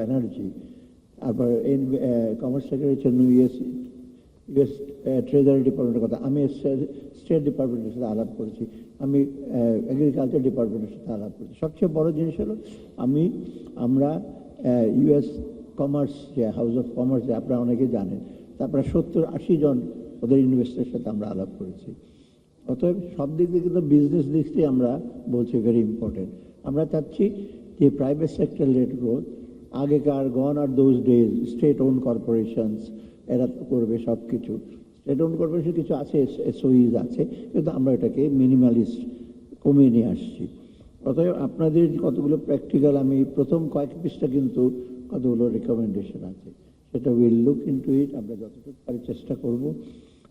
Energy, তারপর commerce secretary হচ্ছেন US treasury ডিপার্টমেন্টের কথা, আমি স্টেট ডিপার্টমেন্টের সাথে আলাপ করেছি, আমি এগ্রিকালচার ডিপার্টমেন্টের সাথে আলাপ করেছি। সবচেয়ে বড় জিনিস হলো আমরা ইউএস কমার্স যে হাউস অফ কমার্স যে আপনারা অনেকে জানেন, তারপরে 70-80 জন ওদের ইনভেস্টরের সাথে আমরা আলাপ করেছি। অতএব সব দিক দিয়ে কিন্তু বিজনেস দিক দিয়ে আমরা বলছি ভেরি ইম্পর্টেন্ট। আমরা চাচ্ছি যে প্রাইভেট সেক্টর লেড গ্রোথ, আগেকার gone are those days state owned corporations এরা করবে সব কিছু, স্টেট ওন কর্পোরেশন কিছু আছে, এসওইজ আছে, কিন্তু আমরা এটাকে মিনিমালিস্ট কমিয়ে নিয়ে আসছি। অতএব আপনাদের কতগুলো প্র্যাকটিক্যাল, আমি প্রথম কয়েক পৃষ্ঠা কিন্তু কতগুলো রেকমেন্ডেশন আছে, সেটা উইল লুক ইনটু ইট, আমরা যতটুকু পারি চেষ্টা করব।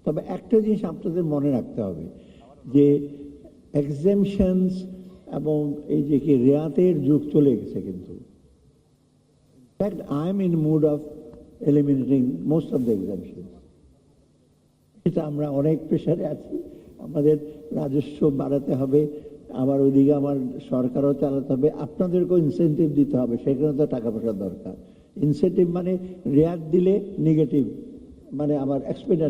তবে একটা জিনিস আপনাদের মনে রাখতে হবে যে এক্সেমশনস এবং এই যে কি রেয়াতের যুগ চলে গেছে কিন্তু। In fact I am in mood of eliminating most of the exemptions. এটা আমরা অনেক প্রেশারে আছি, আমাদের রাজস্ব বাড়াতে হবে, আবার ওইদিকে আমার সরকারও চালাতে হবে, আপনাদেরকেও ইনসেন্টিভ দিতে হবে, সেখানে তো টাকা পয়সার দরকার। ইনসেন্টিভ মানে রেয়াত দিলে নেগেটিভ, মানে আমার এক্সপেন্ডার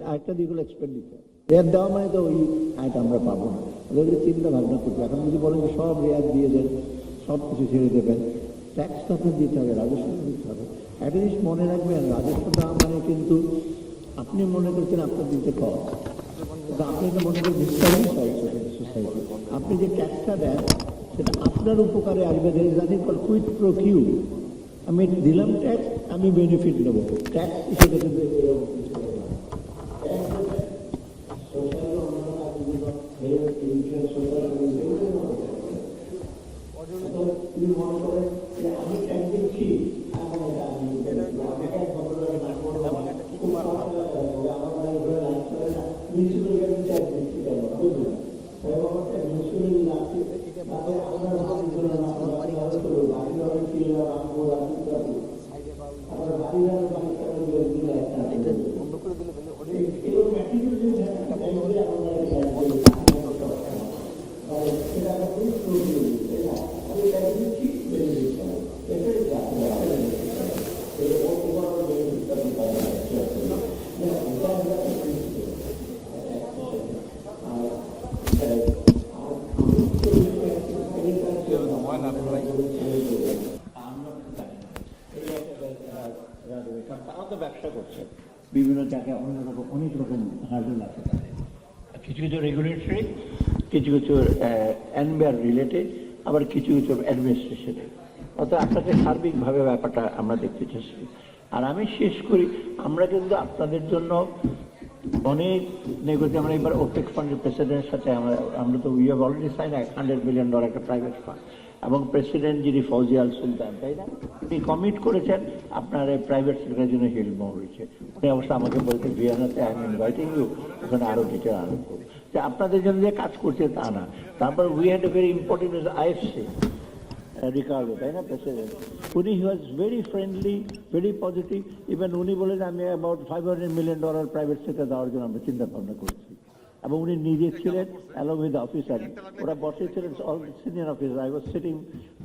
আরেকটা দিক হলো এক্সপেন্ডিচার। রেয়াত দেওয়া মানে তো ওই আয়টা আমরা পাবো না, ওদেরকে চিন্তা ভাবনা করতে। এখন যদি বলেন যে সব রেয়াত দিয়ে দেন, সব কিছু ছেড়ে দেবেন, ট্যাক্স তো আপনার দিতে হবে, রাজস্ব দিতে হবে। একটা জিনিস মনে রাখবেন, রাজস্ব দেওয়া মানে কিন্তু আপনি মনে করছেন আপনার দিতে কম, কিন্তু আপনি তো মনে করেন ডিসকাউন্ট সোসাইটি, আপনি যে ট্যাক্সটা দেন সেটা আপনার উপকারে আসবে। কুইট প্রো কিউ, আমি দিলাম ট্যাক্স, আমি বেনিফিট নেবো, ট্যাক্স হিসেবে কিন্তু আমি ট্যাক্স দিচ্ছি, ব্যবসা করছে বিভিন্ন জায়গায় অনেক রকম হার্ডেল আছে তাদের, কিছু কিছু রেগুলেটরি, কিছু কিছু এনবিআর রিলেটেড, আবার কিছু কিছু অ্যাডমিনিস্ট্রেশনের। অর্থাৎ আপনাকে সার্বিকভাবে ব্যাপারটা আমরা দেখতে চেষ্টা করি। আর আমি শেষ করি, আমরা কিন্তু আপনাদের জন্য অনেক নেগোসিয়েট, আমরা এবার ওপেক ফান্ডের প্রেসিডেন্টের সাথে আমরা তো we have already sign $100 million একটা প্রাইভেট ফান্ড, এবং প্রেসিডেন্ট যিনি ফৌজি আল সুলতান, তাই না, উনি কমিট করেছেন আপনার প্রাইভেট সেক্টরের জন্য হেল্প হয়েছে। উনি অবশ্য আমাকে বলতে ভিয়েনাতে আই এম ইনভাইটিং ইউ, ওখানে আরও ডিটেল আরো করবো যে আপনাদের জন্য যে কাজ করছে তা না। তারপর we had a very important IFC Ricardo, তাই না, প্রেসিডেন্ট, উনি he was very friendly, very positive. Even উনি বলেন আমি অ্যাবাউট $500 মিলিয়ন প্রাইভেট সেক্টর দেওয়ার জন্য আমরা চিন্তা ভাবনা করছি। এবং উনি নিজে ছিলেন অ্যালং উইথ অফিসার, ওরা বসে ছিলেন all senior officer, I was sitting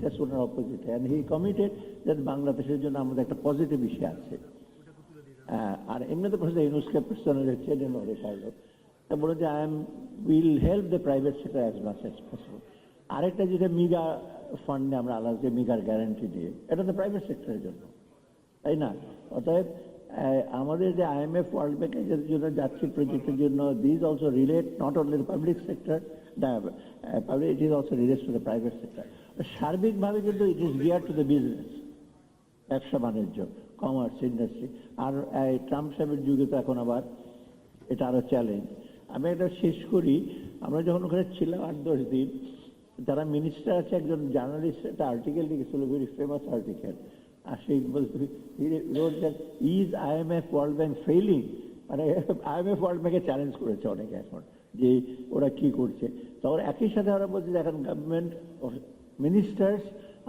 just ওনার অপোজিট, অ্যান্ড হি কমিটেড যে বাংলাদেশের জন্য আমাদের একটা পজিটিভ ইস্যু আছে। আর এমনিতে প্রেসিডেন্ট ইউনুসকে পার্সোনালি চেনেন রিকার্ডো, তা বলে যে will help the private sector as much as possible. আরেকটা যেটা মিগা ফান্ডে আমরা আলাদা যে মিগার গ্যারান্টি দিয়ে, এটা তো প্রাইভেট সেক্টরের জন্য, তাই না। অতএব আমাদের যে IMF ওয়ার্ল্ড ব্যাংকের জন্য যাচ্ছি প্রজেক্টের জন্য, this also relate not only the public sector, it is also relates to the private sector. সার্বিকভাবে কিন্তু it is gear to the business, ব্যবসা বাণিজ্য, কমার্স, ইন্ডাস্ট্রি। আর ট্রাম্প সাহেবের যুগে তো এখন আবার এটা আরো চ্যালেঞ্জ। আমি এটা শেষ করি, আমরা যখন ওখানে ছিলাম 8-10 দিন, যারা মিনিস্টার আছে, একজন জার্নালিস্ট একটা আর্টিকেল লিখেছিল, ভেরি ফেমাস আর্টিকেল, আর সেই is IMF world bank failing, মানে IMF ওয়ার্ল্ড ব্যাংকে চ্যালেঞ্জ করেছে অনেকে এখন যে ওরা কি করছে। তখন একই সাথে ওরা বলছে এখন government ministers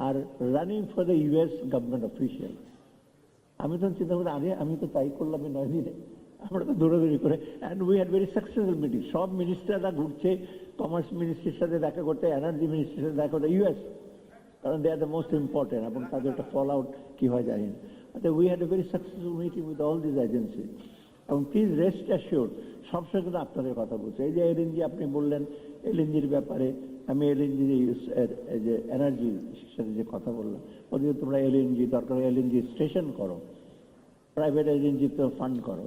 are running for the US government official. আমি তখন চিন্তা করি, আরে আমি তো তাই করলাম 9 দিনে, আমরা তো দৌড়াদৌড়ি করে, and we had very successful meeting. সব মিনিস্টাররা ঘুরছে, কমার্স মিনিস্ট্রির সাথে দেখা করতে, এনার্জি মিনিস্ট্রির সাথে দেখা করতে, US কারণ দে আর দ্য মোস্ট ইম্পর্টেন্ট, এবং তাদের একটা ফল আউট কী হয় জানি না। We had a very successful meeting with all this agency, এবং প্লিজ রেস্ট অ্যাসিওর্ড সবসময় কিন্তু আপনাদের কথা বলছে। এই যে এলএনজি আপনি বললেন, এলএনজির ব্যাপারে আমি এলএনজি যে এনার্জির সাথে যে কথা বললাম, ওদিকে তোমরা এলএনজি দরকার এলএনজি স্টেশন করো, প্রাইভেট এজেন্সি তো ফান্ড করো,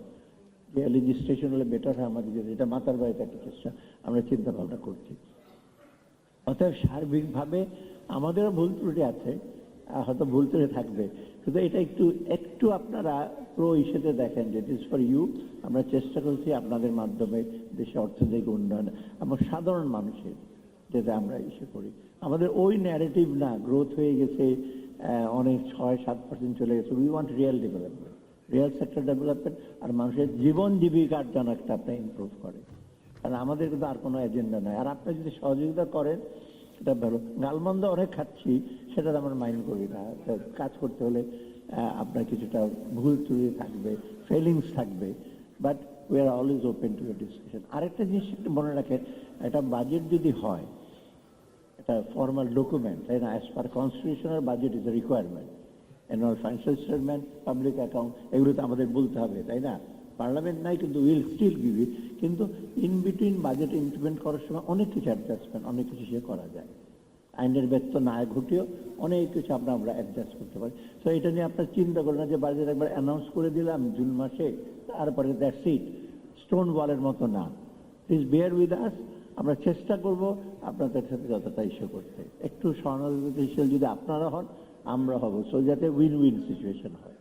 যে এলএনজি স্টেশন হলে বেটার হয় আমাদের জন্য। এটা মাতার বাড়িতে একটা চেষ্টা আমরা চিন্তা ভাবনা করছি। অতএব সার্বিকভাবে আমাদেরও ভুল ত্রুটি আছে, হয়তো ভুল ত্রুটি থাকবে, কিন্তু এটা একটু আপনারা প্রো ইস্যুতে দেখেন যে ইট ইজ ফর ইউ। আমরা চেষ্টা করছি আপনাদের মাধ্যমে দেশে অর্থনৈতিক উন্নয়ন এবং সাধারণ মানুষের যেটা আমরা ইস্যু করি। আমাদের ওই ন্যারেটিভ না, গ্রোথ হয়ে গেছে অনেক 6-7% চলে গেছে। We want real development, real sector development, আর মানুষের জীবন জীবিকার জন্য একটা আপনার ইমপ্রুভ করে। কারণ আমাদের কিন্তু আর কোনো এজেন্ডা নাই। আর আপনি যদি সহযোগিতা করেন এটা ভালো। গালমন্দ অনেক খাচ্ছি, সেটা আমরা মাইন্ড করি না। কাজ করতে হলে আপনার কিছুটা ভুল ত্রুটি থাকবে, ফেলিংস থাকবে, but we are always open to A discussion. আরেকটা জিনিস একটু মনে রাখেন, একটা বাজেট যদি হয়, এটা ফর্মাল ডকুমেন্ট, তাই না? As per constitutional budget is a requirement. Annual financial statement, public account, এগুলো তো আমাদের বলতে হবে, তাই না? পার্লামেন্ট নাই, কিন্তু উইল স্টিল গিভ ইট। কিন্তু ইন বিটুইন বাজেট ইমপ্লিমেন্ট করার সময় অনেক কিছু অ্যাডজাস্টমেন্ট, অনেক কিছু সে করা যায়। আইনের ব্যর্থ না ঘটিও অনেক কিছু আমরা অ্যাডজাস্ট করতে পারি। তো এটা নিয়ে আপনার চিন্তা করেন না যে বাজেট একবার অ্যানাউন্স করে দিলাম জুন মাসে, তারপরে দ্যাটস ইট, স্টোন ওয়ালের মতো না। Please bear with us. আমরা চেষ্টা করব আপনাদের সাথে যতটা ইস্যু করতে। একটু সহানুভূতিশীল যদি আপনারা হন, আমরা হব, সো যাতে উইন উইন সিচুয়েশন হয়,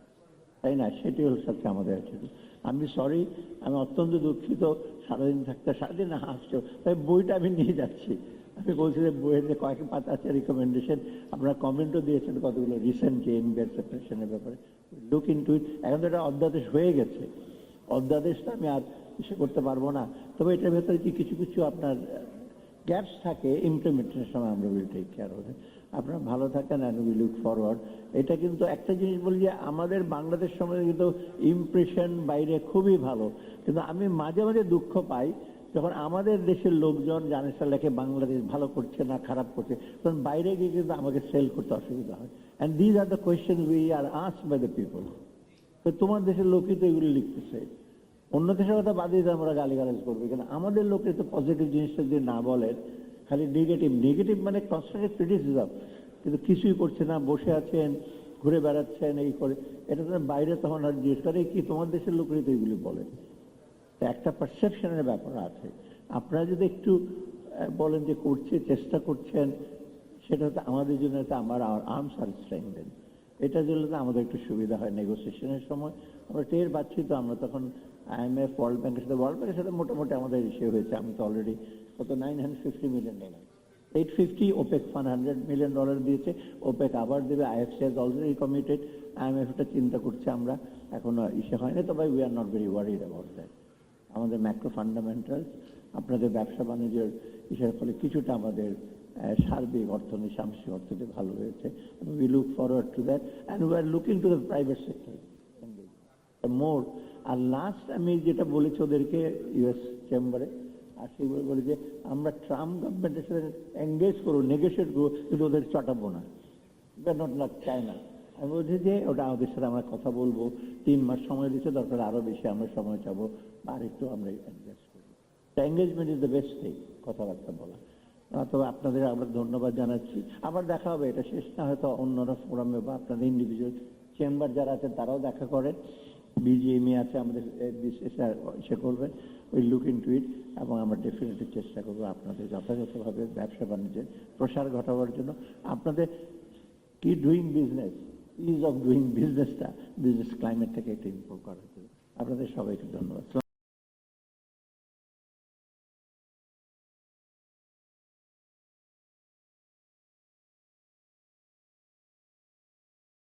তাই না? সেটি হচ্ছে আমাদের অ্যাটিটিউড। আমি সরি, আমি অত্যন্ত দুঃখিত সারাদিন থাকতে, সারাদিন না হাসছো, তাই বইটা আমি নিয়ে যাচ্ছি। আমি বলছি যে বইয়ের যে কয়েক পাতা আছে রিকমেন্ডেশন, আপনারা কমেন্টও দিয়েছেন কতগুলো রিসেন্ট যে এমবিআর সেপারেশনের ব্যাপারে, লুক ইনটু ইট। এখন তো এটা অধ্যাদেশ হয়ে গেছে, অধ্যাদেশটা আমি আর ইসে করতে পারবো না। তবে এটার ভেতরে যে কিছু কিছু আপনার গ্যাপস থাকে, ইমপ্লিমেন্টেশনের সময় আমরা উইল টেক কেয়ার হবে। আপনারা ভালো থাকেন, অ্যান্ড উই লুক ফরওয়ার্ড। এটা কিন্তু একটা জিনিস বলি যে আমাদের বাংলাদেশ সম্বন্ধে কিন্তু ইমপ্রেশন বাইরে খুবই ভালো, কিন্তু আমি মাঝে মাঝে দুঃখ পাই যখন আমাদের দেশের লোকজন জানে সাল্লাকে বাংলাদেশ ভালো করছে না খারাপ করছে, তখন বাইরে গিয়ে কিন্তু আমাকে সেল করতে অসুবিধা হয়। And these are the question we are asked by the people. তো তোমার দেশের লোকই তো এগুলো লিখতেছে, অন্য দেশের কথা বাদ দিয়ে আমরা গালিগালাজ করবো, কিন্তু আমাদের লোকে তো পজিটিভ জিনিসটা যদি না বলেন, খালি নেগেটিভ নেগেটিভ মানে কনস্ট্রাকটিভ ক্রিটিসিজম, কিন্তু কিছুই করছে না, বসে আছেন, ঘুরে বেড়াচ্ছেন, এই করে। এটা তো বাইরে তখন আর জিজ্ঞেস করে কি তোমার দেশের লোকই তো এগুলি বলে। তো একটা পারসেপশনের ব্যাপার আছে। আপনারা যদি একটু বলেন যে করছে, চেষ্টা করছেন, সেটা হচ্ছে আমাদের জন্য আমার আর্মস আর স্ট্রেংথেন। এটার জন্য তো আমাদের একটু সুবিধা হয় নেগোসিয়েশনের সময়। আমরা টের পাচ্ছি তো, আমরা তখন IMF, ওয়ার্ল্ড ব্যাংকের সাথে মোটামুটি আমাদের ইস্যু হয়েছে। আমি তো অলরেডি কত $950 মিলিয়ন, 850, ওপেক ফান্ড $100 মিলিয়ন দিয়েছে, ওপেক আবার দেবে, IFC has already committed, IMF এটা চিন্তা করছে, আমরা এখনো ইস্যু হয়নি, তবে we are not very worried about that. আমাদের ম্যাক্রো ফান্ডামেন্টালস, আপনাদের ব্যবসা বাণিজ্যের ইস্যুর ফলে কিছুটা আমাদের সার্বিক অর্থনীতি, সামষ্টিক অর্থনীতি ভালো হয়েছে। We look forward to that, and we are looking to the private sector more. আর লাস্ট আমি যেটা বলেছি ওদেরকে US চেম্বারে, আর সেগুলো বলে যে আমরা ট্রাম্প গভর্নমেন্টের সাথে এঙ্গেজ করবো, নেগোশিয়েট করবো, কিন্তু ওদের চটাবো না, নট লাইক চায়না। আমি বলছি যে ওটা আমাদের সাথে আমরা কথা বলবো, 3 মাস সময় দিচ্ছে, দরকার আরও বেশি আমরা সময় চাবো, আর একটু আমরা অ্যাডজাস্ট করবো। Engagement is the best thing, কথাবার্তা বলা। তবে আপনাদের আমরা ধন্যবাদ জানাচ্ছি। আবার দেখা হবে, এটা শেষ না, হয়তো অন্যরা ফোরামে বা আপনাদের ইন্ডিভিজুয়াল চেম্বার যারা আছেন তারাও দেখা করেন, BGME আছে আমাদের, সে করবেন, উই লুক ইনটু ইট, এবং আমরা ডেফিনেটলি চেষ্টা করবো আপনাদের যথাযথভাবে ব্যবসা বাণিজ্যের প্রসার ঘটাবার জন্য। আপনাদের কি doing business, is of doing বিজনেসটা, বিজনেস ক্লাইমেটটাকে একটু ইমপ্রুভ করার জন্য আপনাদের সবাইকে ধন্যবাদ।